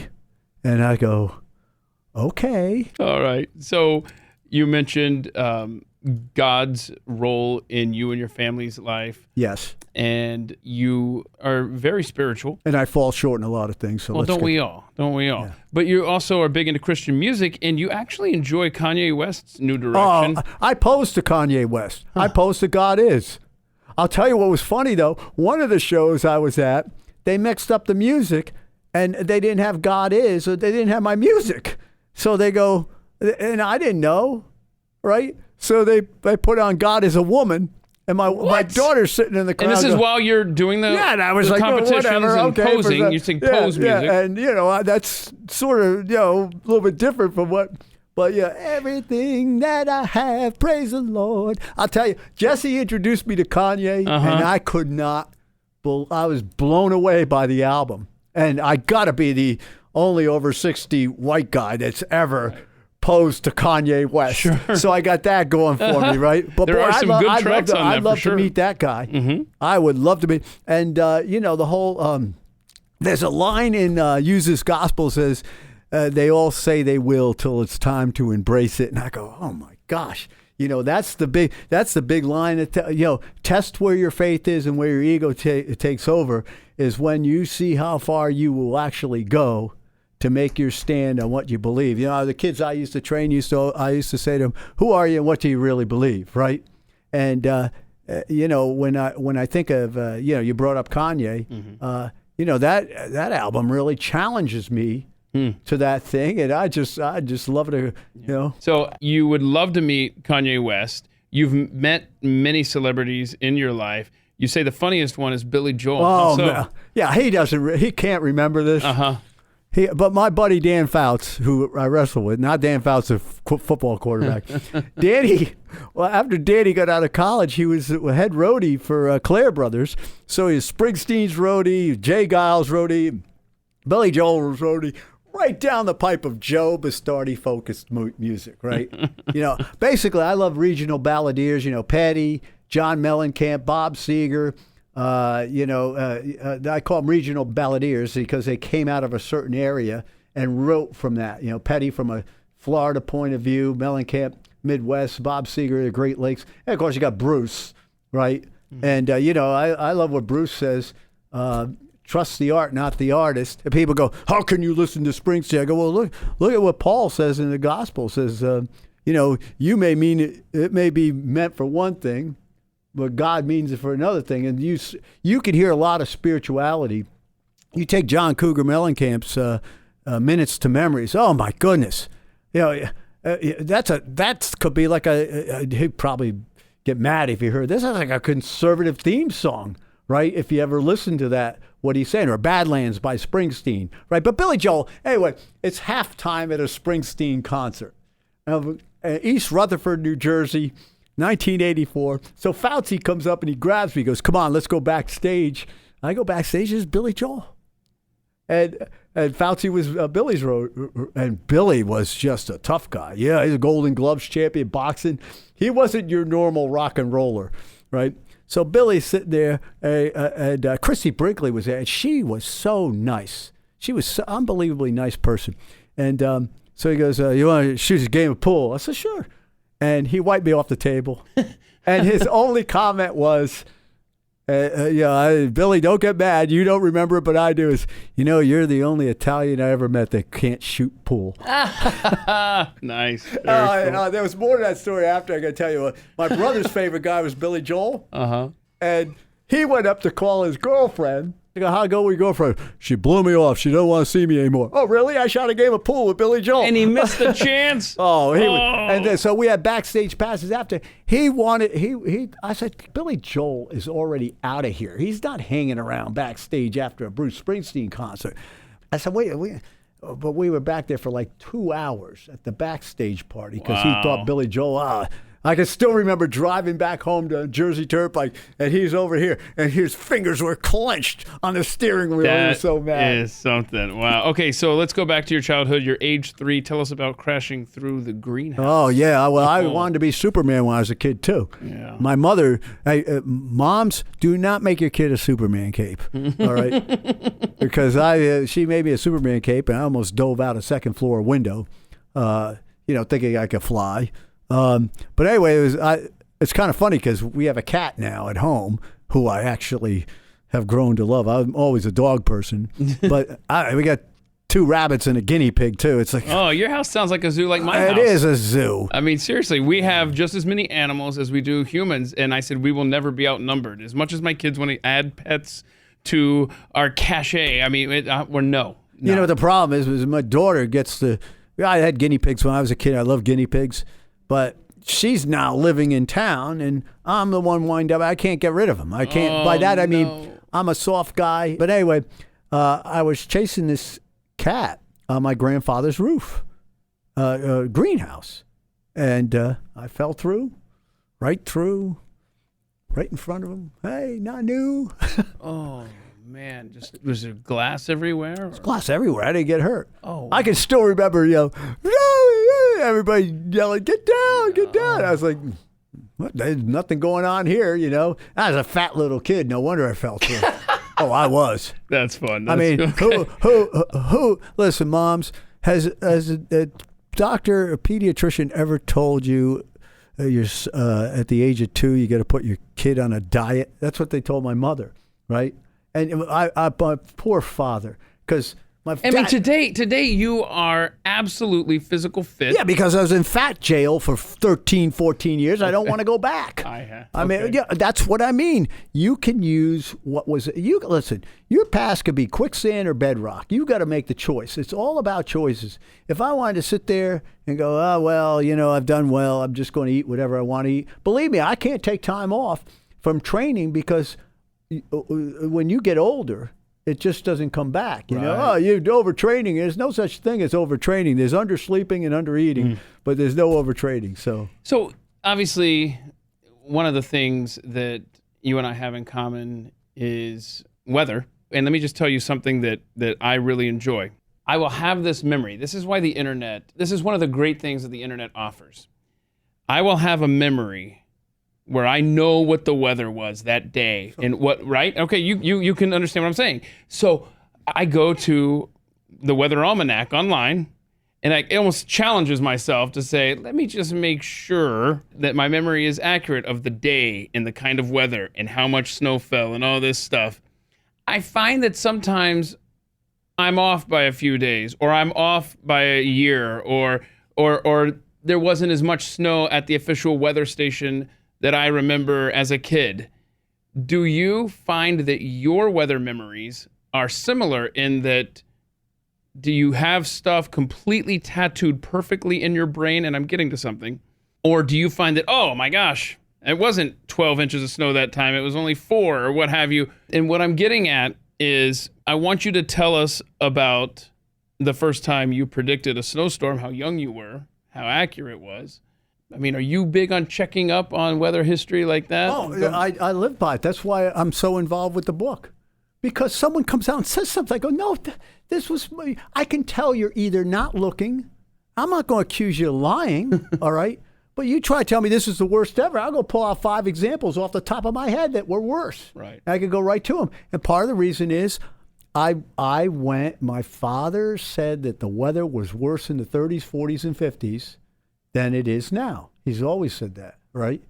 And I go, okay. All right. So you mentioned God's role in you and your family's life. Yes. And you are very spiritual. And I fall short in a lot of things. So well, don't we all? Yeah. But you also are big into Christian music, and you actually enjoy Kanye West's new direction. I posed to Kanye West. I posed to God Is. I'll tell you what was funny, though. One of the shows I was at, they mixed up the music, and they didn't have God Is, or they didn't have my music. So they go, and I didn't know, right? So they put on God Is a Woman, and my daughter's sitting in the crowd. And this is while you're doing the and I was like, competitions whatever, and okay, posing. You sing pose music. Yeah, and that's sort of a little bit different from what. But yeah, everything that I have, praise the Lord. I'll tell you, Jesse introduced me to Kanye, and I could not. I was blown away by the album, and I got to be the only over 60 white guy that's ever posed to Kanye West. Sure. So I got that going for me, right? But there are some good tracks on that. I'd love to meet that guy. Mm-hmm. I would love to meet. And the whole there's a line in Use This Gospel says, they all say they will till it's time to embrace it. And I go, oh my gosh. That's the big line that, test where your faith is and where your ego takes over is when you see how far you will actually go to make your stand on what you believe. The kids I used to train I used to say to them, who are you and what do you really believe, right? And, when I think of, you brought up Kanye, that album really challenges me to that thing, and I just love it, So you would love to meet Kanye West. You've met many celebrities in your life. You say the funniest one is Billy Joel. Oh, so? Yeah, he can't remember this. But my buddy Dan Fouts, who I wrestle with, not Dan Fouts, a football quarterback. After Danny got out of college, he was a head roadie for Claire Brothers. So he was Springsteen's roadie, Jay Giles' roadie, Billy Joel's roadie, right down the pipe of Joe Bastardi focused music, right? Basically, I love regional balladeers, Petty, John Mellencamp, Bob Seger. I call them regional balladeers because they came out of a certain area and wrote from that. Petty from a Florida point of view, Mellencamp, Midwest, Bob Seger, the Great Lakes. And of course, you got Bruce, right? Mm-hmm. And, I love what Bruce says, trust the art, not the artist. And people go, how can you listen to Springsteen? I go, well, look at what Paul says in the gospel. It says, you may mean it may be meant for one thing, but God means it for another thing. And you could hear a lot of spirituality. You take John Cougar Mellencamp's Minutes to Memories. Oh my goodness, that could be like he'd probably get mad if he heard this. That's like a conservative theme song, right? If you ever listen to that, what he's saying, or Badlands by Springsteen, right? But Billy Joel, anyway, it's halftime at a Springsteen concert, East Rutherford, New Jersey. 1984. So Fauci comes up and he grabs me. He goes, come on, let's go backstage. I go backstage. There's Billy Joel. And Fauci was Billy's road. And Billy was just a tough guy. Yeah, he's a Golden Gloves champion, boxing. He wasn't your normal rock and roller, right? So Billy's sitting there, and Chrissy Brinkley was there, and she was so nice. She was so unbelievably nice person. And so he goes, you want to shoot a game of pool? I said, sure. and he wiped me off the table. And his only comment was, Billy, don't get mad. You don't remember it, but I do. Is, you're the only Italian I ever met that can't shoot pool. Nice. Cool. There was more to that story after. I got to tell you. My brother's favorite guy was Billy Joel. And he went up to call his girlfriend. I go, how go with your girlfriend? She blew me off. She don't want to see me anymore. Oh, really? I shot a game of pool with Billy Joel. And he missed the chance. And then, so we had backstage passes after. I said, Billy Joel is already out of here. He's not hanging around backstage after a Bruce Springsteen concert. I said, but we were back there for like 2 hours at the backstage party because he thought Billy Joel, I can still remember driving back home to Jersey Turnpike, and he's over here, and his fingers were clenched on the steering wheel. He was so mad. That is something. Wow. Okay, so let's go back to your childhood. You're age 3. Tell us about crashing through the greenhouse. Oh, yeah. Well, I wanted to be Superman when I was a kid, too. Yeah. My mother, moms, do not make your kid a Superman cape, all right? Because she made me a Superman cape, and I almost dove out a second-floor window, thinking I could fly. But anyway, it's kind of funny because we have a cat now at home who I actually have grown to love. I'm always a dog person, but we got 2 rabbits and a guinea pig too. It's like, oh, your house sounds like a zoo, like my house. It is a zoo. I mean, seriously, we have just as many animals as we do humans, and I said we will never be outnumbered. As much as my kids want to add pets to our cachet, I mean, we're no. The problem is my daughter I had guinea pigs when I was a kid. I love guinea pigs. But she's now living in town, and I'm the one wind up. I can't get rid of them. I can't. By that, I mean, I'm a soft guy. But anyway, I was chasing this cat on my grandfather's roof, greenhouse. And I fell right in front of him. Hey, Nanu. Oh, man. Was there glass everywhere? There's glass everywhere. I didn't get hurt. Oh. I can still remember, everybody yelling, get down, get down. I was like, what? There's nothing going on here, I was a fat little kid. No wonder I fell through. I was. That's fun. Who? Listen, moms, has a doctor, a pediatrician ever told you you're at the age of 2, you got to put your kid on a diet? That's what they told my mother, right? And my poor father, because today you are absolutely physical fit. Yeah, because I was in fat jail for 13, 14 years. I don't want to go back. I mean, yeah, that's what I mean. You can use listen, your past could be quicksand or bedrock. You got to make the choice. It's all about choices. If I wanted to sit there and go, I've done well, I'm just going to eat whatever I want to eat. Believe me, I can't take time off from training because when you get older, it just doesn't come back. You're overtraining. There's no such thing as overtraining. There's undersleeping and undereating, but there's no overtraining. So obviously, one of the things that you and I have in common is weather. And let me just tell you something that I really enjoy. I will have this memory. This is why this is one of the great things that the internet offers. I will have a memory where I know what the weather was that day and what, right? Okay, you can understand what I'm saying. So I go to the Weather Almanac online, and it almost challenges myself to say, let me just make sure that my memory is accurate of the day and the kind of weather and how much snow fell and all this stuff. I find that sometimes I'm off by a few days, or I'm off by a year, or there wasn't as much snow at the official weather station that I remember as a kid. Do you find that your weather memories are similar in that, do you have stuff completely tattooed perfectly in your brain, and I'm getting to something, or do you find that, oh my gosh, it wasn't 12 inches of snow that time, it was only 4 or what have you? And what I'm getting at is, I want you to tell us about the first time you predicted a snowstorm, how young you were, how accurate it was. I mean, are you big on checking up on weather history like that? Oh, I live by it. That's why I'm so involved with the book. Because someone comes out and says something, I go, no, this was, I can tell you're either not looking. I'm not going to accuse you of lying, all right? But you try to tell me this is the worst ever. I'll go pull out 5 examples off the top of my head that were worse. Right. And I could go right to them. And part of the reason is my father said that the weather was worse in the 30s, 40s, and 50s than it is now. He's always said that, right?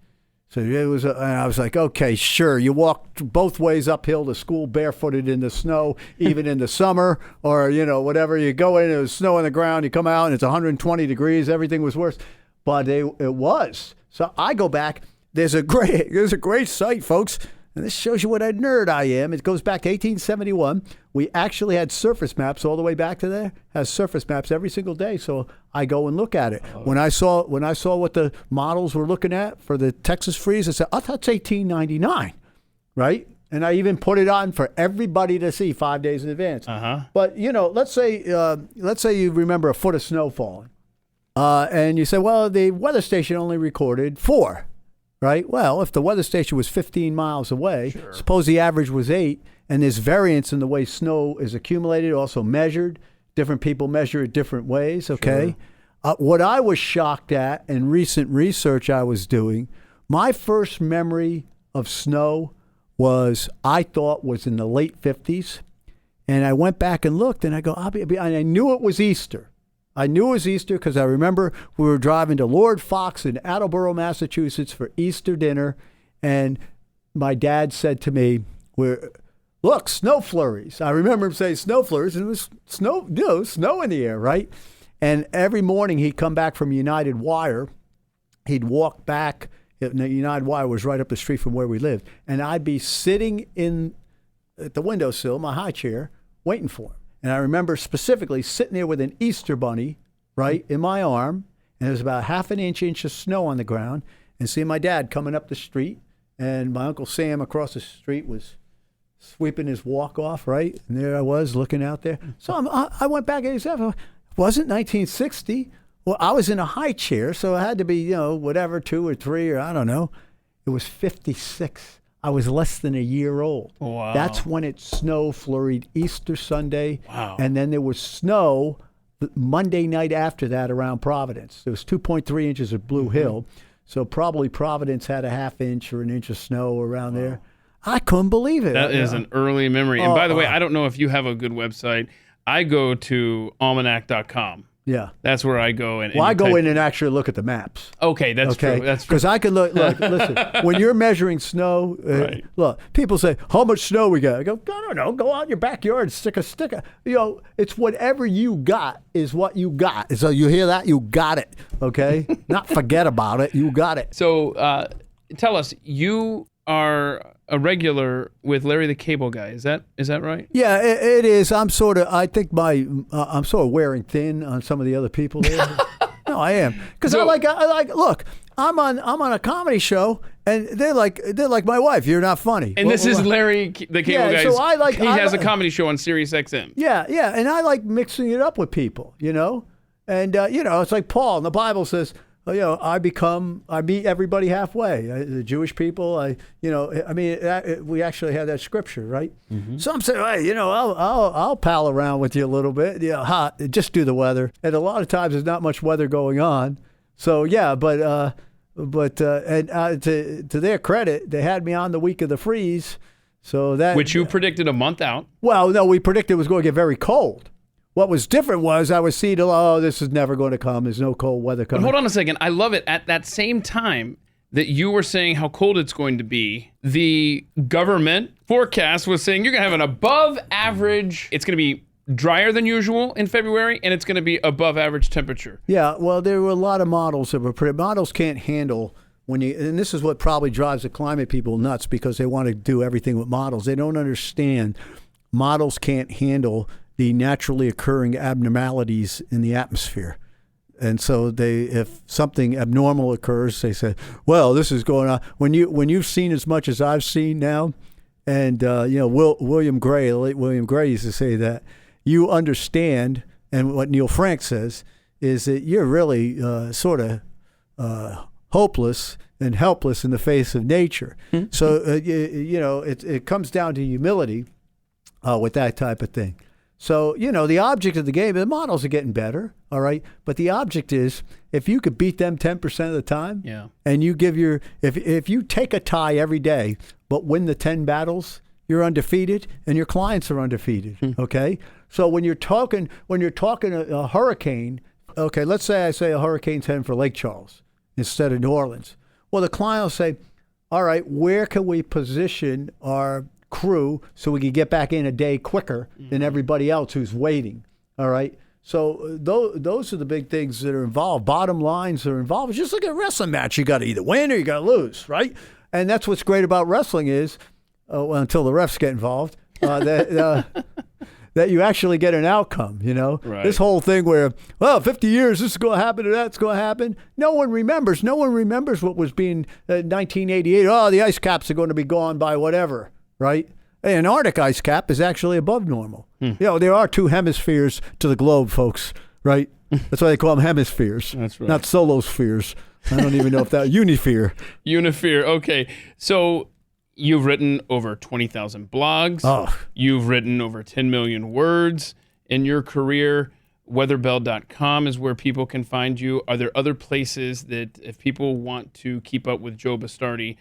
So it was, and I was like, okay, sure. You walk both ways uphill to school barefooted in the snow, even in the summer, or whatever. You go in, there's snow on the ground. You come out, and it's 120 degrees. Everything was worse, but it was. So I go back. There's a great site, folks. And this shows you what a nerd I am. It goes back to 1871. We actually had surface maps all the way back to there. Has surface maps every single day. So I go and look at it. When I saw what the models were looking at for the Texas freeze, I said, "Oh, that's 1899, right?" And I even put it on for everybody to see 5 days in advance. But let's say you remember a foot of snow falling, and you say, "Well, the weather station only recorded 4." Right? Well, if the weather station was 15 miles away, suppose the average was 8, and there's variance in the way snow is accumulated, also measured. Different people measure it different ways, okay? What I was shocked at in recent research I was doing, my first memory of snow I thought was in the late 50s. And I went back and looked, and I go, and I knew it was Easter. I knew it was Easter because I remember we were driving to Lord Fox in Attleboro, Massachusetts for Easter dinner, and my dad said to me, "Look, snow flurries." I remember him saying snow flurries, and it was snow in the air, right? And every morning he'd come back from United Wire. He'd walk back. The United Wire was right up the street from where we lived, and I'd be sitting at the windowsill, my high chair, waiting for him. And I remember specifically sitting there with an Easter bunny, right, in my arm, and there was about half an inch of snow on the ground, and seeing my dad coming up the street, and my Uncle Sam across the street was sweeping his walk off, right? And there I was looking out there. So I went back and said, it wasn't 1960. Well, I was in a high chair, so it had to be, whatever, 2 or 3, or I don't know. It was 56. I was less than a year old. Wow. That's when it snow flurried Easter Sunday. Wow. And then there was snow Monday night after that around Providence. There was 2.3 inches at Blue Hill. So probably Providence had a half inch or an inch of snow around there. I couldn't believe it. That is an early memory. And by the way, I don't know if you have a good website. I go to almanac.com. Yeah. That's where I go. I go in and actually look at the maps. Okay, that's true. That's true. Because I can look, listen, when you're measuring snow, Right. Look, people say, how much snow we got? I go, I don't know, go out in your backyard and stick a sticker. It's whatever you got is what you got. So you hear that? You got it, okay? Not forget about it. You got it. So tell us, you are a regular with Larry the Cable Guy. Is that right? Yeah, it is. I think I'm sort of wearing thin on some of the other people there. No, I am. Because I like, look, I'm on a comedy show, and they're like my wife. You're not funny. And this is Larry the Cable Guy. So he has a comedy show on Sirius XM. Yeah, and I like mixing it up with people, And, it's like Paul in the Bible says, I meet everybody halfway. The Jewish people, we actually had that scripture, right? Mm-hmm. So I'm saying, hey, I'll pal around with you a little bit. Just do the weather. And a lot of times there's not much weather going on. So yeah, but to their credit, they had me on the week of the freeze. So that which you predicted a month out. Well, no, we predicted it was going to get very cold. What was different was I was seeing, this is never going to come. There's no cold weather coming. But hold on a second. I love it. At that same time that you were saying how cold it's going to be, the government forecast was saying you're going to have an above average, it's going to be drier than usual in February, and it's going to be above average temperature. Yeah, well, there were a lot of models that were models can't handle and this is what probably drives the climate people nuts, because they want to do everything with models. They don't understand models can't handle the naturally occurring abnormalities in the atmosphere. And so if something abnormal occurs, they say, well, this is going on. When you've seen as much as I've seen now, and William Gray, the late William Gray used to say that, you understand, and what Neil Frank says, is that you're really sort of hopeless and helpless in the face of nature. Mm-hmm. So, it comes down to humility with that type of thing. So, the object of the game, the models are getting better, all right? But the object is, if you could beat them 10% of the time, yeah, and you give if you take a tie every day, but win the 10 battles, you're undefeated, and your clients are undefeated, okay? So when you're talking a hurricane, okay, let's say I say a hurricane's heading for Lake Charles, instead of New Orleans. Well, the client will say, all right, where can we position our crew so we can get back in a day quicker than everybody else who's waiting? All right. So those are the big things that are involved. Bottom lines are involved. Just like a wrestling match. You got to either win or you got to lose, right? And that's what's great about wrestling is, well, until the refs get involved, that you actually get an outcome, you know? Right. This whole thing where, well, 50 years, this is going to happen or that's going to happen. No one remembers. No one remembers what was being 1988. Oh, the ice caps are going to be gone by whatever, right? An Arctic ice cap is actually above normal. You know, there are 2 hemispheres to the globe, folks, right? That's why they call them hemispheres. That's right. Not solospheres. I don't even know if that unisphere. Unisphere. Okay. So you've written over 20,000 blogs. Oh. You've written over 10 million words in your career. Weatherbell.com is where people can find you. Are there other places that if people want to keep up with Joe Bastardi,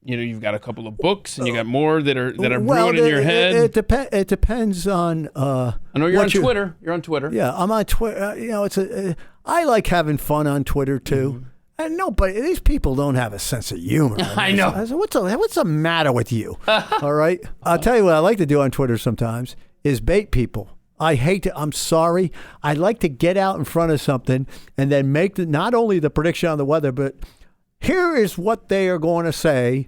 you know, you've got a couple of books and you got more that are brewing in your head? It depends on. I know you're on Twitter. You're on Twitter. Yeah, I'm on Twitter. You know, I like having fun on Twitter too. And nobody, these people don't have a sense of humor. I know. I said, what's the matter with you? All right. I'll tell you what I like to do on Twitter sometimes is bait people. I hate to, I'm sorry. I like to get out in front of something and then make not only the prediction on the weather, but here is what they are going to say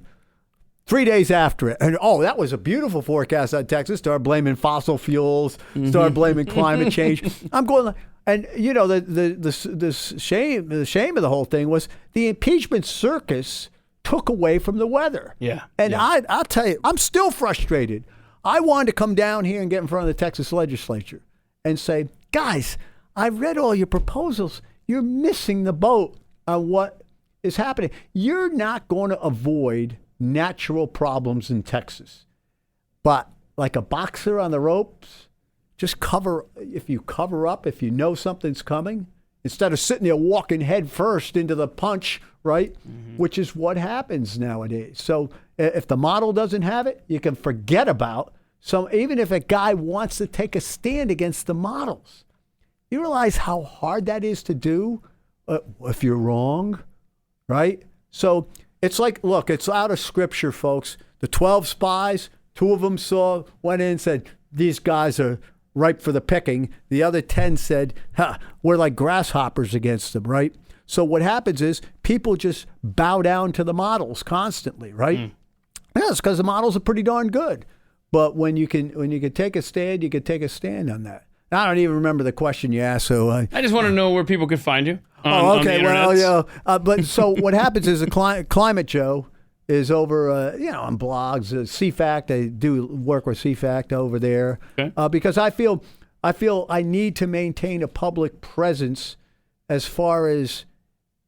3 days after it. And, oh, that was a beautiful forecast on Texas. Start blaming fossil fuels. Start blaming climate change. I'm going like, and, you know, the shame of the whole thing was the impeachment circus took away from the weather. Yeah. And yeah. I'll tell you, I'm still frustrated. I wanted to come down here and get in front of the Texas legislature and say, guys, I've read all your proposals. You're missing the boat on what is happening. You're not going to avoid natural problems in Texas. But like a boxer on the ropes, just if you cover up, if you know something's coming, instead of sitting there walking head first into the punch, right? Which is what happens nowadays. So if the model doesn't have it, you can forget about even if a guy wants to take a stand against the models. You realize how hard that is to do if you're wrong, right? So it's like, look, it's out of scripture, folks. The 12 spies, 2 of them went in and said, these guys are ripe for the picking. The other 10 said, we're like grasshoppers against them, right? So what happens is people just bow down to the models constantly, right? Yeah, it's because the models are pretty darn good. But when you can take a stand, you can take a stand on that. I don't even remember the question you asked. So I just want to know where people can find you. Okay. Well, yeah. But so what happens is Climate Joe is over, on blogs. CFACT, I do work with CFACT over there because I feel I need to maintain a public presence as far as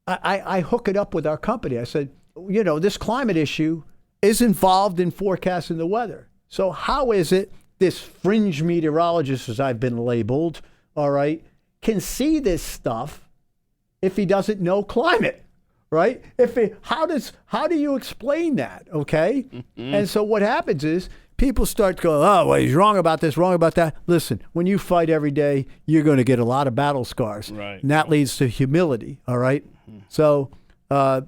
I hook it up with our company. I said, this climate issue is involved in forecasting the weather. So how is it this fringe meteorologist, as I've been labeled, all right, can see this stuff if he doesn't know climate, right? How do you explain that, okay? And so what happens is people start going, oh, well, he's wrong about this, wrong about that. Listen, when you fight every day, you're going to get a lot of battle scars. Right. And that leads to humility, all right? So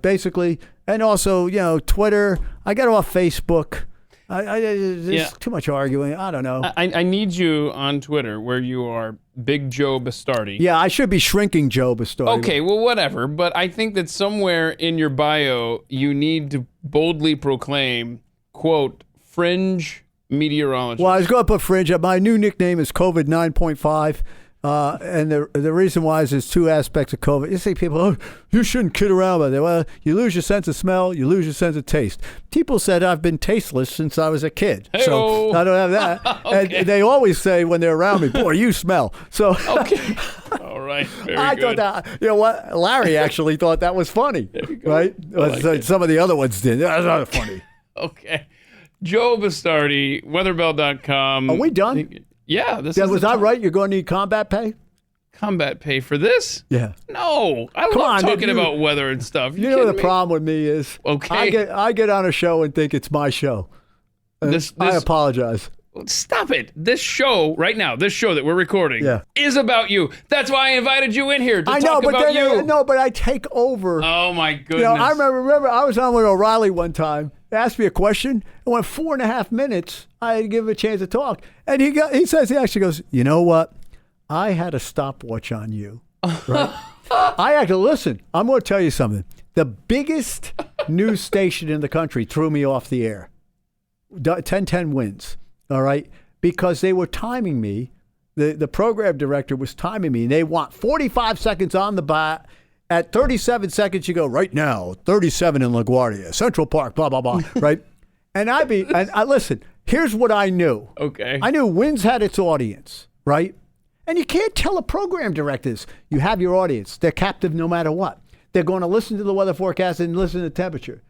basically, and also, Twitter, I got off Facebook. There's too much arguing. I don't know. I need you on Twitter where you are Big Joe Bastardi. Yeah, I should be Shrinking Joe Bastardi. Okay, well, whatever. But I think that somewhere in your bio, you need to boldly proclaim, quote, fringe meteorologist. Well, I was going to put fringe. My new nickname is COVID 9.5. And the reason why is there's 2 aspects of COVID. You see people, oh, you shouldn't kid around with it. Well, you lose your sense of smell, you lose your sense of taste. People said I've been tasteless since I was a kid. Hey-o. So I don't have that. Okay. And they always say when they're around me, boy, you smell. So okay. All right. Very I good. thought that, you know what? Larry actually thought that was funny. Right? Like some of the other ones did. That's not funny. Okay. Joe Bastardi, weatherbell.com. Are we done? Yeah. Was I right? You're going to need combat pay? Combat pay for this? Yeah. No. I love talking about weather and stuff. You know the problem with me is okay. I get on a show and think it's my show. I apologize. Stop it. This show right now, this show that we're recording is about you. That's why I invited you in here to talk about you. But I take over. Oh, my goodness. I remember I was on with O'Reilly one time. He asked me a question. It went 4.5 minutes. I had to give him a chance to talk. And he actually goes, you know what? I had a stopwatch on you. Right? I had to listen. I'm going to tell you something. The biggest news station in the country threw me off the air. 10-10 wins. All right, because they were timing me. The program director was timing me, and they want 45 seconds on the bat. At 37 seconds, you go, right now, 37 in LaGuardia, Central Park, blah, blah, blah, right? And I listen, here's what I knew. Okay. I knew Wins had its audience, right? And you can't tell a program director this. You have your audience. They're captive no matter what. They're going to listen to the weather forecast and listen to the temperature.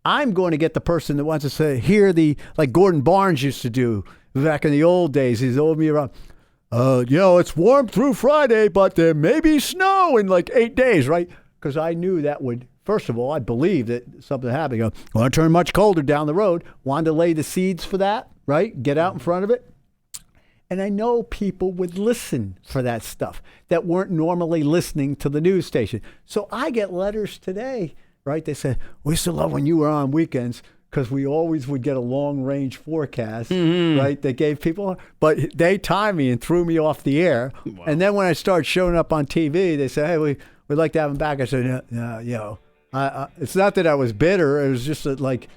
I'm going to get the person that wants to hear like Gordon Barnes used to do back in the old days. He's told me around, it's warm through Friday, but there may be snow in like 8 days, right? Because I knew that would, first of all, I believe that something happened. I want to turn much colder down the road. Wanted to lay the seeds for that, right? Get out in front of it. And I know people would listen for that stuff that weren't normally listening to the news station. So I get letters today. Right? They said, we used to love when you were on weekends because we always would get a long-range forecast, right? They gave people, but they timed me and threw me off the air. Wow. And then when I started showing up on TV, they said, hey, we'd like to have him back. I said, it's not that I was bitter. It was just that, like,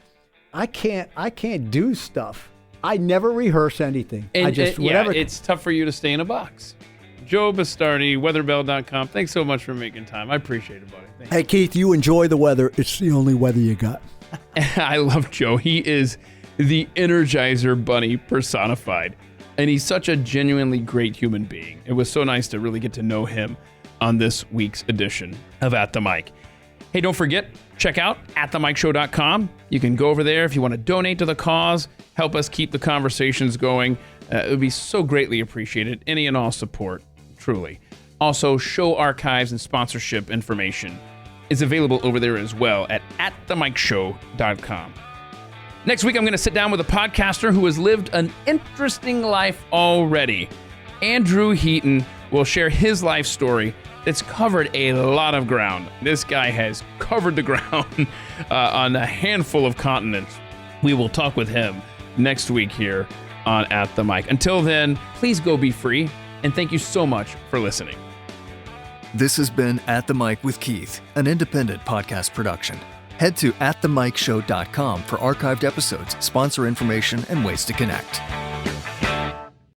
I can't do stuff. I never rehearse anything. Whatever. It's tough for you to stay in a box. Joe Bastardi, weatherbell.com. Thanks so much for making time. I appreciate it, buddy. Hey, Keith, you enjoy the weather. It's the only weather you got. I love Joe. He is the Energizer Bunny personified, and he's such a genuinely great human being. It was so nice to really get to know him on this week's edition of At the Mic. Hey, don't forget, check out atthemikeshow.com. You can go over there if you want to donate to the cause, help us keep the conversations going. It would be so greatly appreciated. Any and all support, truly. Also, show archives and sponsorship information is available over there as well at atthemikeshow.com. Next week, I'm going to sit down with a podcaster who has lived an interesting life already. Andrew Heaton will share his life story that's covered a lot of ground. This guy has covered the ground on a handful of continents. We will talk with him next week here on At the Mic. Until then, please go be free, and thank you so much for listening. This has been At the Mic with Keith, an independent podcast production. Head to atthemikeshow.com for archived episodes, sponsor information, and ways to connect.